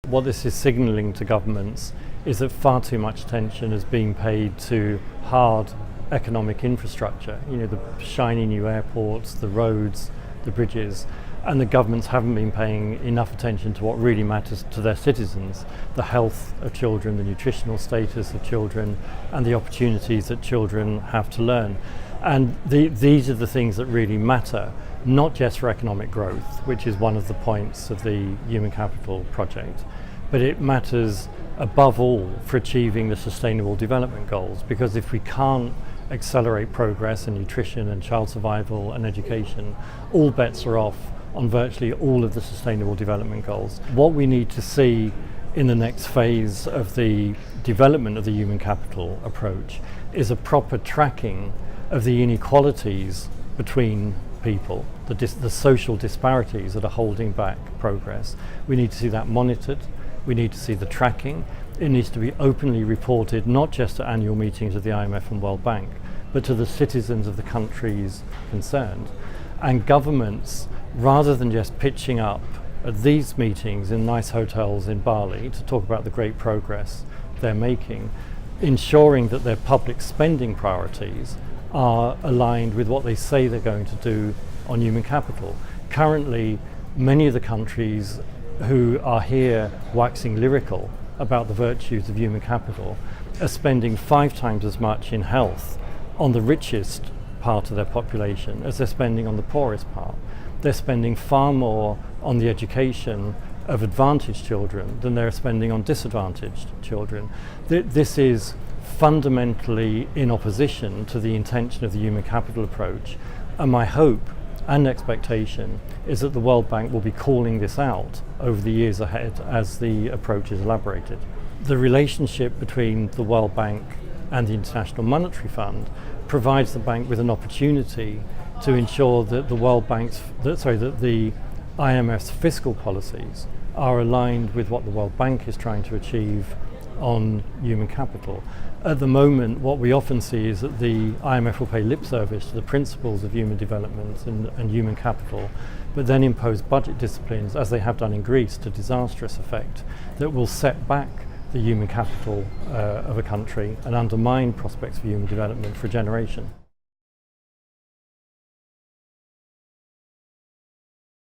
What this is signalling to governments is that far too much attention is being paid to hard economic infrastructure, the shiny new airports, the roads, the bridges, and the governments haven't been paying enough attention to what really matters to their citizens: the health of children, the nutritional status of children, and the opportunities that children have to learn. And these are the things that really matter, not just for economic growth, which is one of the points of the Human Capital Project, but it matters above all for achieving the Sustainable Development Goals, because if we can't accelerate progress in nutrition and child survival and education, all bets are off on virtually all of the Sustainable Development Goals. What we need to see in the next phase of the development of the human capital approach is a proper tracking of the inequalities between people, the social disparities that are holding back progress. We need to see that monitored. We need to see the tracking. It needs to be openly reported, not just at annual meetings of the IMF and World Bank, but to the citizens of the countries concerned. And governments, rather than just pitching up at these meetings in nice hotels in Bali to talk about the great progress they're making, ensuring that their public spending priorities are aligned with what they say they're going to do on human capital. Currently, many of the countries who are here waxing lyrical about the virtues of human capital are spending 5 times as much in health on the richest part of their population as they're spending on the poorest part. They're spending far more on the education of advantaged children than they're spending on disadvantaged children. This is fundamentally in opposition to the intention of the human capital approach, and my hope and expectation is that the World Bank will be calling this out over the years ahead as the approach is elaborated. The relationship between the World Bank and the International Monetary Fund provides the bank with an opportunity to ensure that the IMF's fiscal policies are aligned with what the World Bank is trying to achieve on human capital. At the moment, what we often see is that the IMF will pay lip service to the principles of human development and human capital, but then impose budget disciplines, as they have done in Greece, to disastrous effect, that will set back the human capital of a country and undermine prospects for human development for a generation.